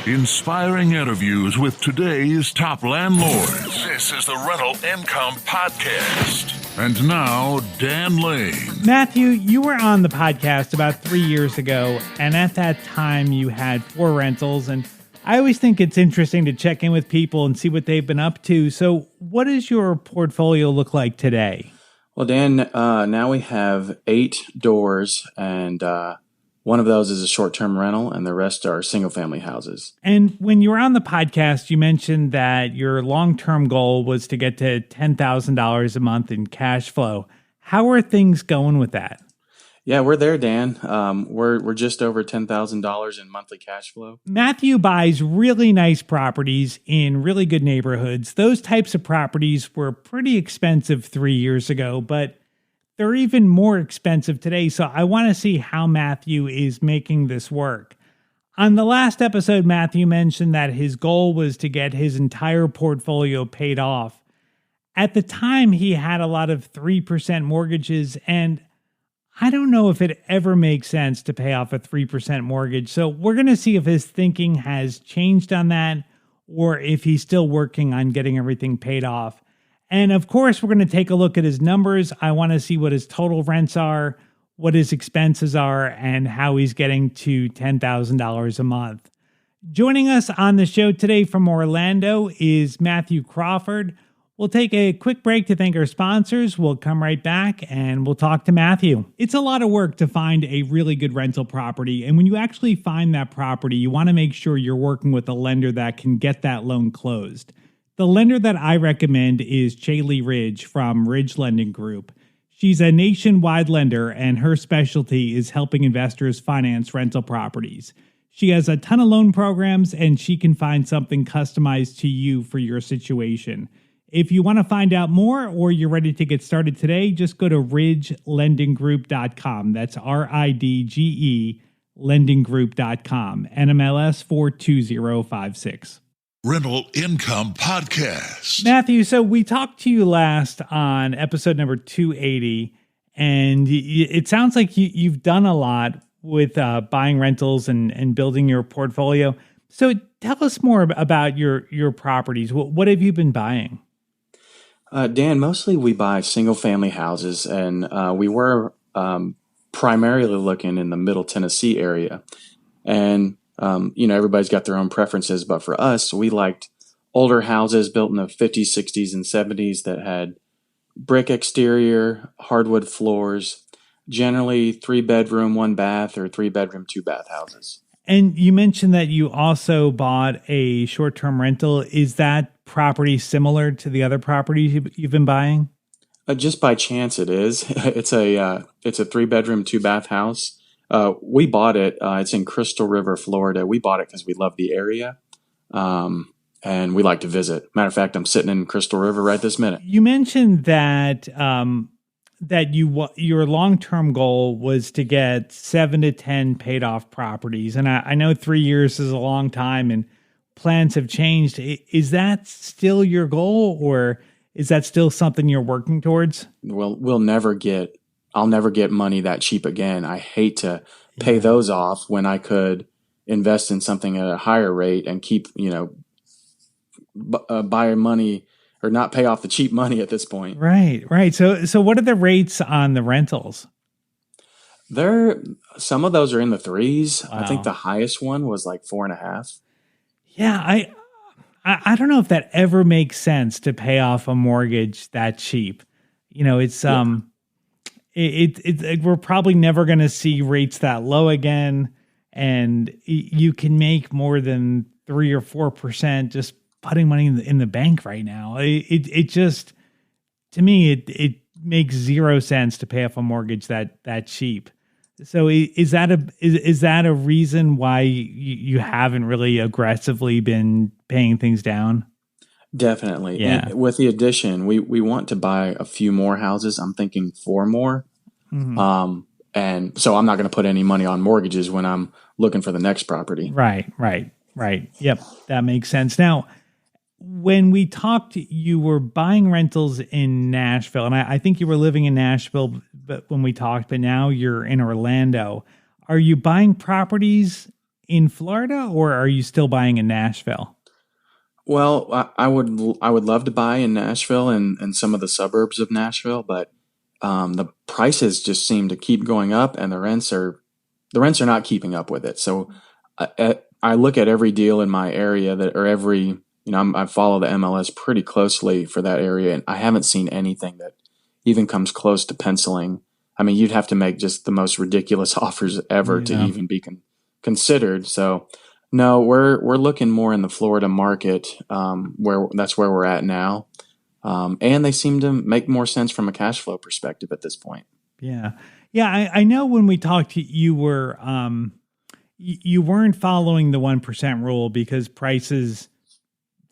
Inspiring interviews with today's top landlords. This is the Rental Income Podcast. And now, Dan Lane. Matthew, you were on the podcast about 3 years ago, and at that time you had 4 rentals, and I always think it's interesting to check in with people and see what they've been up to. So what does your portfolio look like today? Well, Dan, now we have 8 doors, and one of those is a short-term rental, and the rest are single-family houses. And when you were on the podcast, you mentioned that your long-term goal was to get to $10,000 a month in cash flow. How are things going with that? Yeah, we're there, Dan. We're just over $10,000 in monthly cash flow. Matthew buys really nice properties in really good neighborhoods. Those types of properties were pretty expensive 3 years ago, but they're even more expensive today. So I want to see how Matthew is making this work. On the last episode, Matthew mentioned that his goal was to get his entire portfolio paid off. At the time, he had a lot of 3% mortgages, and I don't know if it ever makes sense to pay off a 3% mortgage. So we're going to see if his thinking has changed on that or if he's still working on getting everything paid off. And of course, we're going to take a look at his numbers. I want to see what his total rents are, what his expenses are, and how he's getting to $10,000 a month. Joining us on the show today from Orlando is Matthew Crawford. We'll take a quick break to thank our sponsors. We'll come right back and we'll talk to Matthew. It's a lot of work to find a really good rental property. And when you actually find that property, you want to make sure you're working with a lender that can get that loan closed. The lender that I recommend is Chaley Ridge from Ridge Lending Group. She's a nationwide lender, and her specialty is helping investors finance rental properties. She has a ton of loan programs, and she can find something customized to you for your situation. If you want to find out more or you're ready to get started today, just go to ridgelendinggroup.com. That's RIDGE lendinggroup.com. NMLS 42056. Rental Income Podcast. Matthew, so we talked to you last on episode number 280, and it sounds like you've done a lot with buying rentals and building your portfolio. So tell us more about your properties. What have you been buying? Dan, mostly we buy single-family houses, and we were primarily looking in the Middle Tennessee area. And everybody's got their own preferences, but for us, we liked older houses built in the 50s, 60s, and 70s that had brick exterior, hardwood floors, generally 3-bedroom, 1-bath, or 3-bedroom, 2-bath houses. And you mentioned that you also bought a short-term rental. Is that property similar to the other properties you've been buying? Just by chance, it is. It's a 3-bedroom, 2-bath house. We bought it. It's in Crystal River, Florida. We bought it because we love the area, and we like to visit. Matter of fact, I'm sitting in Crystal River right this minute. You mentioned that your long-term goal was to get 7 to 10 paid-off properties, and I know 3 years is a long time, and plans have changed. Is that still your goal, or is that still something you're working towards? Well, I'll never get money that cheap again. I hate to pay those off when I could invest in something at a higher rate and keep, buy money or not pay off the cheap money at this point. Right. So what are the rates on the rentals? Some of those are in the 3s. Wow. I think the highest one was like 4.5. Yeah, I don't know if that ever makes sense to pay off a mortgage that cheap. It's we're probably never going to see rates that low again, and you can make more than 3 or 4% just putting money in the bank right now. It just, to me, it makes zero sense to pay off a mortgage that cheap. So is that a reason why you haven't really aggressively been paying things down? Definitely. Yeah. And with the addition, we want to buy a few more houses. I'm thinking 4 more. Mm-hmm. And so I'm not going to put any money on mortgages when I'm looking for the next property. Right. Yep. That makes sense. Now, when we talked, you were buying rentals in Nashville, and I think you were living in Nashville when we talked, but now you're in Orlando. Are you buying properties in Florida, or are you still buying in Nashville? Well, I would love to buy in Nashville and some of the suburbs of Nashville, but the prices just seem to keep going up, and the rents are not keeping up with it. So I look at every deal in my area I follow the MLS pretty closely for that area, and I haven't seen anything that even comes close to penciling. I mean, you'd have to make just the most ridiculous offers ever to Yeah. even be considered. So, no, we're looking more in the Florida market, where we're at now, and they seem to make more sense from a cash flow perspective at this point. Yeah. Yeah. I know when we talked, you were, you weren't following the 1% rule because prices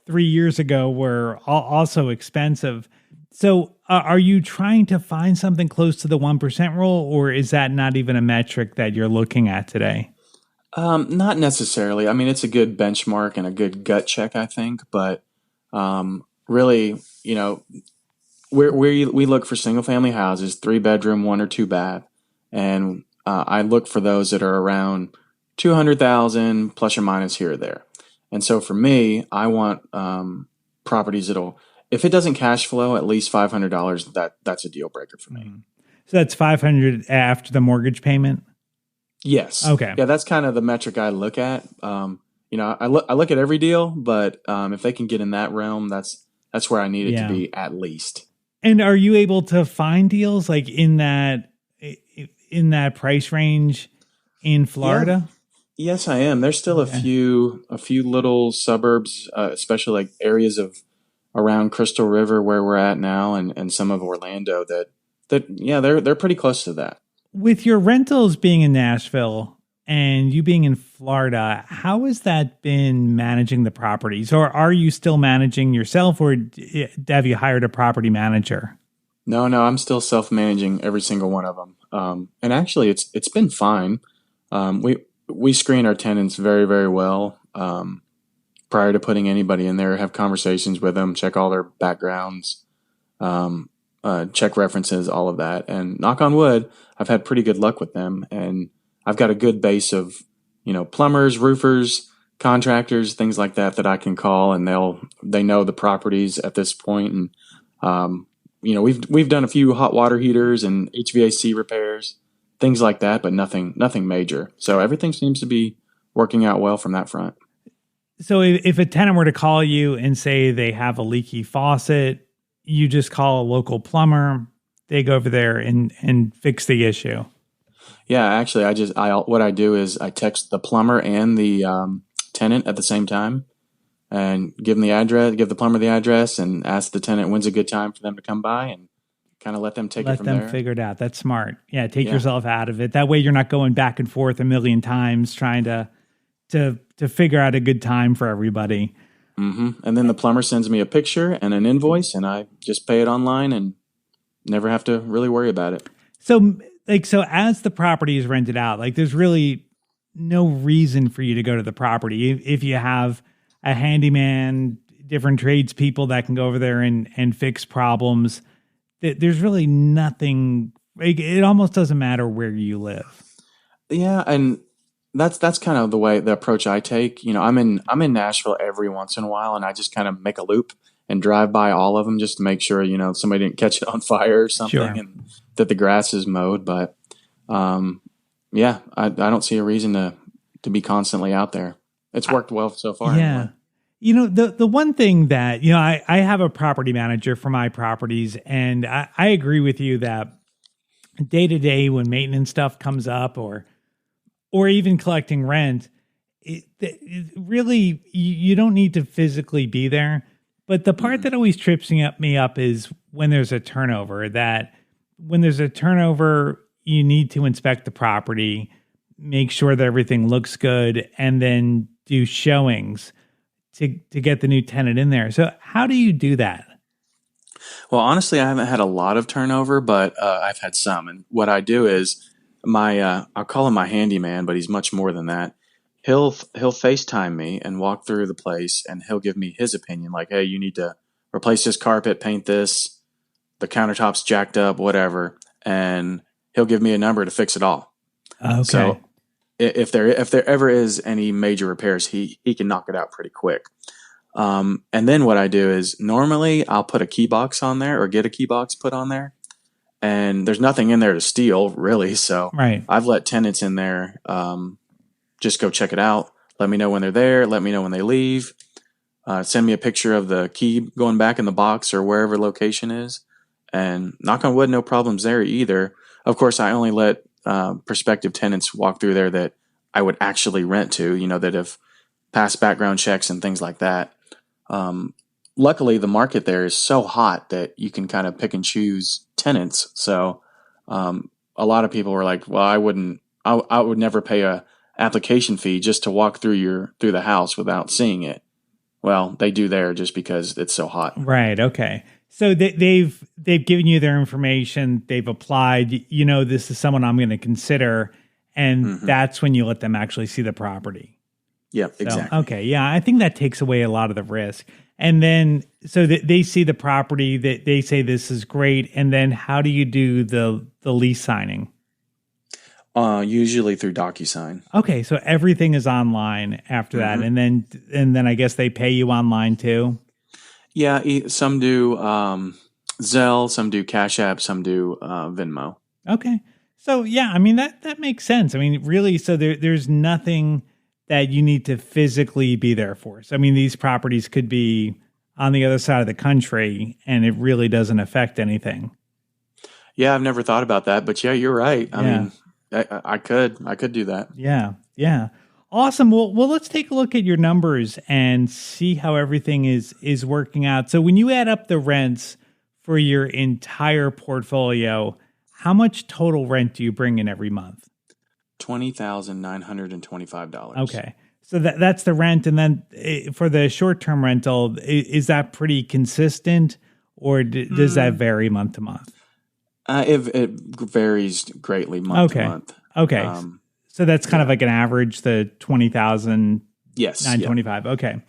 3 years ago were also expensive. So are you trying to find something close to the 1% rule, or is that not even a metric that you're looking at today? Not necessarily. I mean, it's a good benchmark and a good gut check, I think. But really, we look for single family houses, 3 bedroom, 1 or 2 bath, and I look for those that are around 200,000 plus or minus here or there. And so for me, I want properties that'll, if it doesn't cash flow at least $500, that's a deal breaker for me. So that's 500 after the mortgage payment. Yes. Okay. Yeah, that's kind of the metric I look at. I look at every deal, but if they can get in that realm, that's where I need it to be at least. And are you able to find deals like in that price range in Florida? Yes, I am. There's still a few little suburbs, especially like areas of around Crystal River where we're at now, and some of Orlando they're pretty close to that. With your rentals being in Nashville and you being in Florida, how has that been managing the properties? Or are you still managing yourself, or have you hired a property manager? No, I'm still self-managing every single one of them. And actually it's been fine. We screen our tenants very, very well. Prior to putting anybody in there, have conversations with them, check all their backgrounds, check references, all of that. And knock on wood, I've had pretty good luck with them. And I've got a good base of, plumbers, roofers, contractors, things like that I can call, and they know the properties at this point. And, we've done a few hot water heaters and HVAC repairs, things like that, but nothing major. So everything seems to be working out well from that front. So if a tenant were to call you and say they have a leaky faucet, you just call a local plumber, they go over there and fix the issue. Yeah, actually, what I do is I text the plumber and the tenant at the same time, and give the plumber the address, and ask the tenant when's a good time for them to come by, and kind of let them take it from there. Let them figure it out. That's smart. Yeah, take yourself out of it. That way you're not going back and forth a million times trying to figure out a good time for everybody. Mm-hmm. And then the plumber sends me a picture and an invoice, and I just pay it online and never have to really worry about it. So as the property is rented out, there's really no reason for you to go to the property. If you have a handyman, different tradespeople that can go over there and fix problems, there's really nothing. It almost doesn't matter where you live. Yeah, and that's kind of the approach I take. I'm in Nashville every once in a while, and I just kind of make a loop and drive by all of them just to make sure somebody didn't catch it on fire or something, Sure. And that the grass is mowed. But I don't see a reason to be constantly out there. It's worked well so far. Yeah. Anyway. The one thing that, I have a property manager for my properties, and I agree with you that day to day when maintenance stuff comes up or even collecting rent, it really, you don't need to physically be there. But the part that always trips me up is when there's a turnover, you need to inspect the property, make sure that everything looks good, and then do showings to get the new tenant in there. So how do you do that? Well, honestly, I haven't had a lot of turnover, but I've had some. And what I do is I'll call him my handyman, but he's much more than that. He'll FaceTime me and walk through the place, and he'll give me his opinion, like, hey, you need to replace this carpet, paint this, the countertop's jacked up, whatever. And he'll give me a number to fix it all. Okay. So if there ever is any major repairs, he can knock it out pretty quick. And then what I do is normally I'll put a key box on there or get a key box put on there, and there's nothing in there to steal really. So Right. I've let tenants in there just go check it out. Let me know when they're there. Let me know when they leave. Send me a picture of the key going back in the box or wherever location is. And knock on wood, no problems there either. Of course, I only let prospective tenants walk through there that I would actually rent to, that have passed background checks and things like that. Luckily, the market there is so hot that you can kind of pick and choose tenants. So a lot of people were like, well, I would never pay a application fee just to walk through the house without seeing it. Well, they do there just because it's so hot. Right. Okay. So they've given you their information. They've applied. This is someone I'm going to consider, and that's when you let them actually see the property. Yeah, So, exactly. okay. Yeah, I think that takes away a lot of the risk. And then so they see the property. That they say this is great. And then how do you do the lease signing? Usually through DocuSign. Okay, so everything is online after that, and then I guess they pay you online too. Yeah, some do Zelle, some do Cash App, some do Venmo. Okay, so yeah, I mean that makes sense. I mean, really, so there's nothing that you need to physically be there for. So I mean, these properties could be on the other side of the country, and it really doesn't affect anything. Yeah, I've never thought about that, but yeah, you're right. I Yeah. mean, I could do that. Yeah, yeah. Awesome. Well, let's take a look at your numbers and see how everything is working out. So when you add up the rents for your entire portfolio, how much total rent do you bring in every month? $20,925. Okay. So that's the rent. And then for the short-term rental, is that pretty consistent, or does that vary month to month? It varies greatly month to month. Okay. So that's kind of like an average, the 20,000. Yes. 925. Yeah. Okay.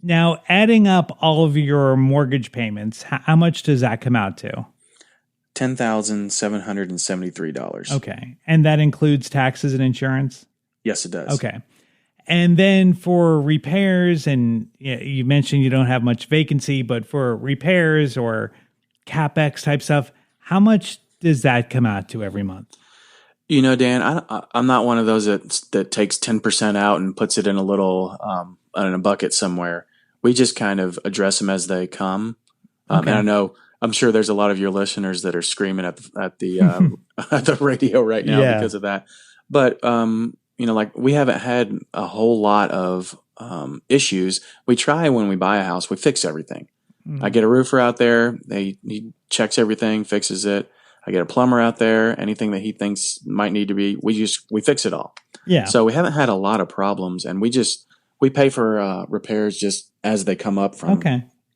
Now, adding up all of your mortgage payments, how much does that come out to? $10,773. Okay. And that includes taxes and insurance? Yes, it does. Okay. And then for repairs, and you mentioned you don't have much vacancy, but for repairs or CapEx type stuff, how much does that come out to every month? Dan, I'm not one of those that takes 10% out and puts it in a little in a bucket somewhere. We just kind of address them as they come. Okay. And I'm sure there's a lot of your listeners that are screaming at the at the radio right now because of that. But like we haven't had a whole lot of issues. We try when we buy a house, we fix everything. I get a roofer out there. He checks everything, fixes it. I get a plumber out there. Anything that he thinks might need to be, we fix it all. Yeah. So we haven't had a lot of problems, and we pay for repairs just as they come up from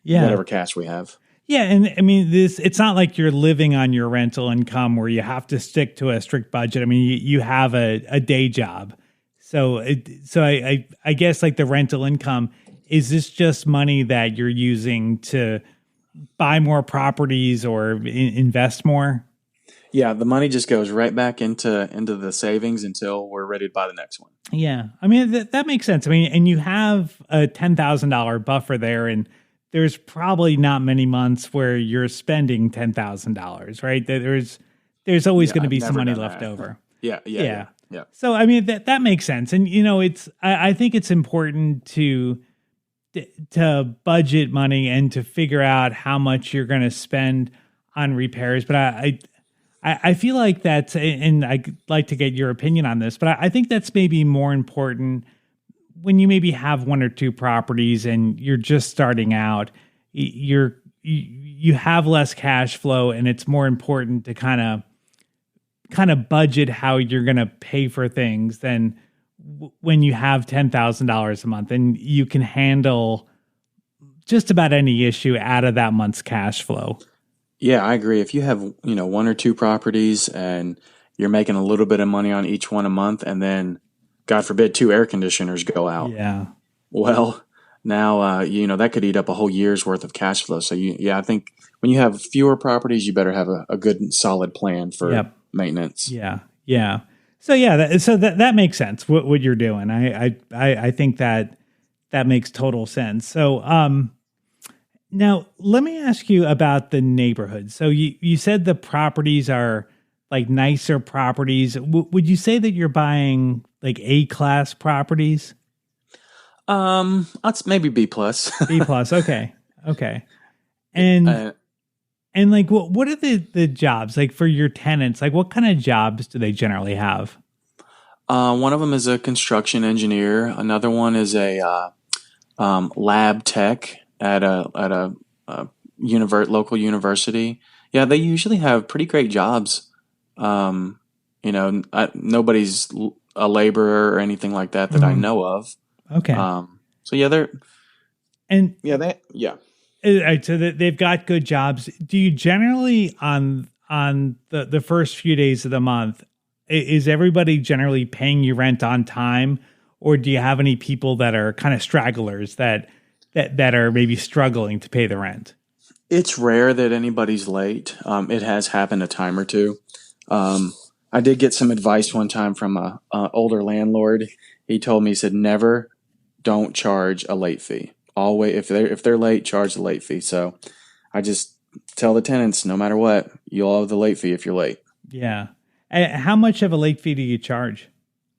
whatever cash we have. Yeah, and I mean it's not like you're living on your rental income where you have to stick to a strict budget. I mean, you have a day job, so I guess like the rental income. Is this just money that you're using to buy more properties or invest more? Yeah, the money just goes right back into the savings until we're ready to buy the next one. Yeah, I mean that makes sense. I mean, and you have a $10,000 buffer there, and there's probably not many months where you're spending $10,000, right? There's always going to be some money left over. Yeah. So I mean that makes sense, and I think it's important to budget money and to figure out how much you're going to spend on repairs. But I feel like that's, and I'd like to get your opinion on this, but I think that's maybe more important when you maybe have one or two properties and you're just starting out. You have less cash flow, and it's more important to kind of budget how you're going to pay for things than when you have $10,000 a month, and you can handle just about any issue out of that month's cash flow. Yeah, I agree. If you have, one or two properties and you're making a little bit of money on each one a month, and then God forbid 2 air conditioners go out. Yeah. Well, now, that could eat up a whole year's worth of cash flow. So I think when you have fewer properties, you better have a good solid plan for maintenance. Yeah. Yeah. So yeah, that makes sense. What you're doing, I think that makes total sense. So now let me ask you about the neighborhood. So you said the properties are like nicer properties. Would you say that you're buying like A-class properties? That's maybe B plus. B plus. Okay. Okay. And and like what are the jobs like for your tenants? Like what kind of jobs do they generally have? One of them is a construction engineer. Another one is a lab tech at a local university. Yeah, they usually have pretty great jobs. Nobody's a laborer or anything like that I know of. Okay. So yeah, they're And yeah they yeah. all right, so they've got good jobs. Do you generally on the first few days of the month, is everybody generally paying you rent on time, or do you have any people that are kind of stragglers that are maybe struggling to pay the rent? It's rare that anybody's late. It has happened a time or two. I did get some advice one time from a older landlord. He told me, he said, never, don't charge a late fee. Always, if they're late, charge the late fee. So I just tell the tenants, no matter what, you'll owe the late fee if you're late. Yeah. How much of a late fee do you charge?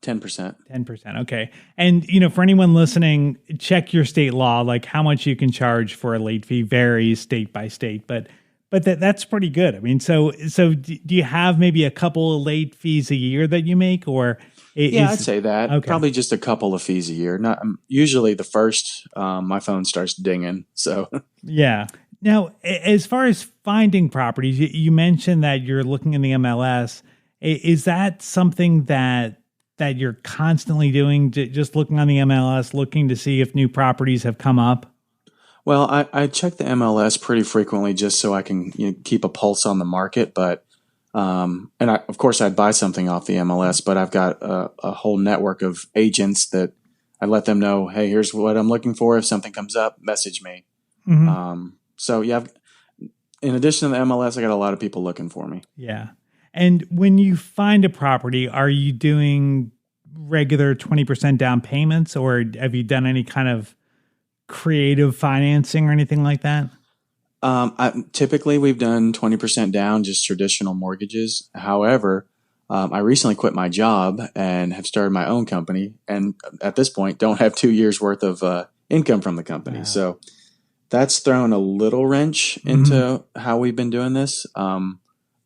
10%. 10%. Okay. And, for anyone listening, check your state law, like how much you can charge for a late fee varies state by state, but that's pretty good. I mean, so do you have maybe a couple of late fees a year that you make, or I'd say that. Okay. Probably just a couple of fees a year. Not usually the first, my phone starts dinging. So yeah. Now, as far as finding properties, you mentioned that you're looking in the MLS. Is that something that you're constantly doing, just looking on the MLS, looking to see if new properties have come up? Well, I check the MLS pretty frequently just so I can keep a pulse on the market. But of course, I'd buy something off the MLS, but I've got a whole network of agents that I let them know, hey, here's what I'm looking for. If something comes up, message me. Mm-hmm. So yeah, in addition to the MLS, I got a lot of people looking for me. Yeah. And when you find a property, are you doing regular 20% down payments, or have you done any kind of creative financing or anything like that? Typically, we've done 20% down, just traditional mortgages. However, I recently quit my job and have started my own company, and at this point, don't have 2 years worth of income from the company. Wow. So that's thrown a little wrench into how we've been doing this.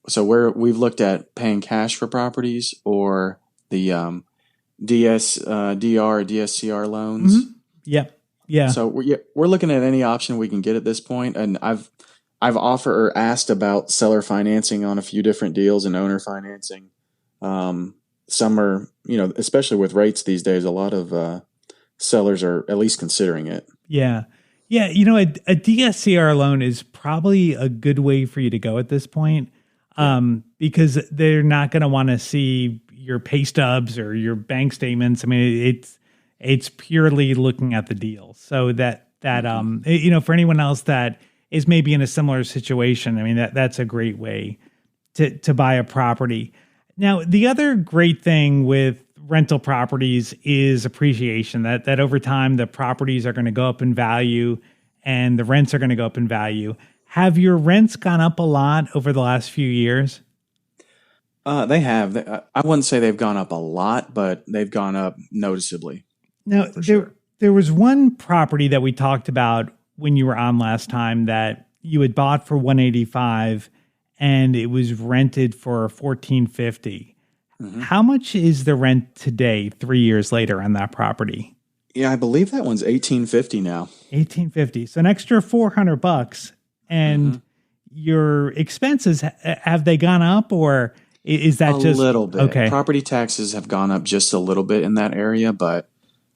So we've looked at paying cash for properties or the DR, DSCR loans. Mm-hmm. Yep. Yeah. So we're looking at any option we can get at this point, and I've offered or asked about seller financing on a few different deals and owner financing. Some are, especially with rates these days, a lot of sellers are at least considering it. Yeah. Yeah. A DSCR loan is probably a good way for you to go at this point, because they're not going to want to see your pay stubs or your bank statements. I mean, it's purely looking at the deal. So that for anyone else that is maybe in a similar situation, I mean, that's a great way to buy a property. Now, the other great thing with rental properties is appreciation, that over time, the properties are going to go up in value and the rents are going to go up in value. Have your rents gone up a lot over the last few years? They have. I wouldn't say they've gone up a lot, but they've gone up noticeably. Now, there was one property that we talked about when you were on last time that you had bought for $185 and it was rented for $1,450. Mm-hmm. How much is the rent today, 3 years later, on that property? Yeah, I believe that one's $1,850 now. $1,850, so an extra $400. And your expenses, have they gone up, or is that just a little bit? Okay. Property taxes have gone up just a little bit in that area, but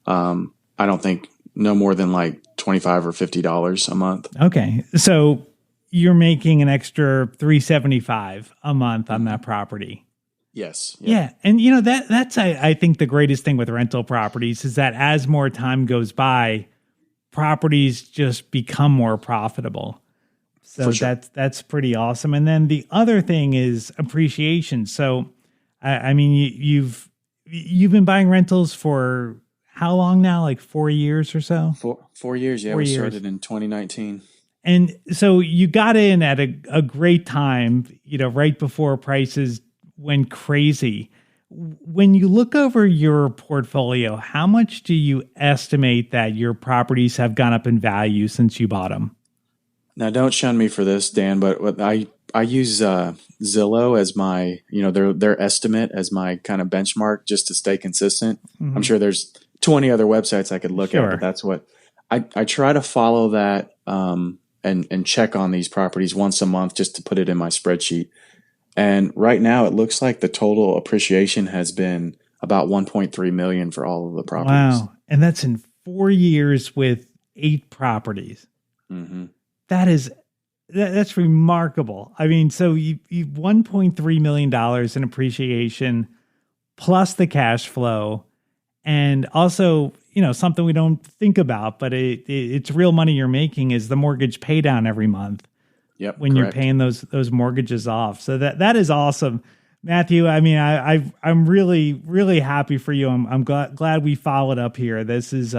I don't think no more than like $25 or $50 a month. Okay, so you're making an extra $375 a month on that property. Yes. Yeah. And that's I think the greatest thing with rental properties is that as more time goes by, properties just become more profitable. So sure. That's pretty awesome. And then the other thing is appreciation. So I mean, you've been buying rentals for how long now? Like 4 years or so? 4 years. Yeah, 4 we years. started in 2019. And so you got in at a great time, right before prices went crazy. When you look over your portfolio, how much do you estimate that your properties have gone up in value since you bought them? Now, don't shun me for this, Dan, but I use Zillow as my, their estimate as my kind of benchmark just to stay consistent. Mm-hmm. I'm sure there's 20 other websites I could look at, Sure. but that's what I try to follow that and check on these properties once a month just to put it in my spreadsheet. And right now, it looks like the total appreciation has been about 1.3 million for all of the properties. Wow. And that's in 4 years with 8 properties. Mm-hmm. That's remarkable. I mean, so you $1.3 million in appreciation plus the cash flow, and also, something we don't think about, but it's real money you're making is the mortgage pay down every month. Yep, when correct. You're paying those mortgages off. So that is awesome. Matthew, I mean, I'm really, really happy for you. I'm glad we followed up here. This is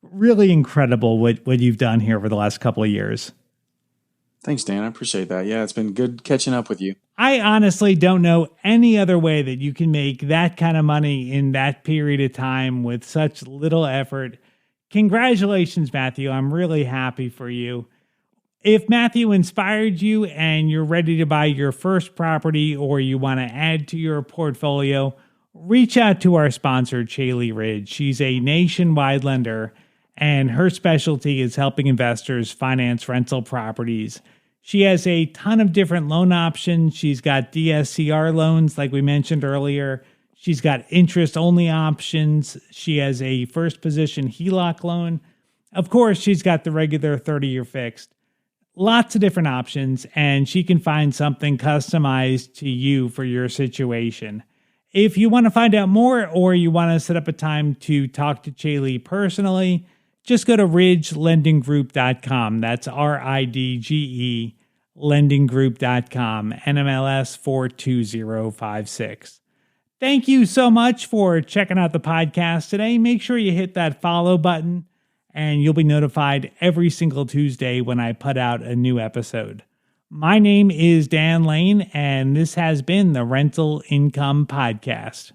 really incredible what you've done here over the last couple of years. Thanks, Dan. I appreciate that. Yeah, it's been good catching up with you. I honestly don't know any other way that you can make that kind of money in that period of time with such little effort. Congratulations, Matthew. I'm really happy for you. If Matthew inspired you and you're ready to buy your first property or you want to add to your portfolio, reach out to our sponsor, Chaley Ridge. She's a nationwide lender, and her specialty is helping investors finance rental properties. She has a ton of different loan options. She's got DSCR loans, like we mentioned earlier. She's got interest-only options. She has a first position HELOC loan. Of course, she's got the regular 30-year fixed. Lots of different options, and she can find something customized to you for your situation. If you want to find out more or you want to set up a time to talk to Chaley personally, just go to ridgelendinggroup.com. That's RIDGE lendinggroup.com, NMLS 42056. Thank you so much for checking out the podcast today. Make sure you hit that follow button, and you'll be notified every single Tuesday when I put out a new episode. My name is Dan Lane, and this has been the Rental Income Podcast.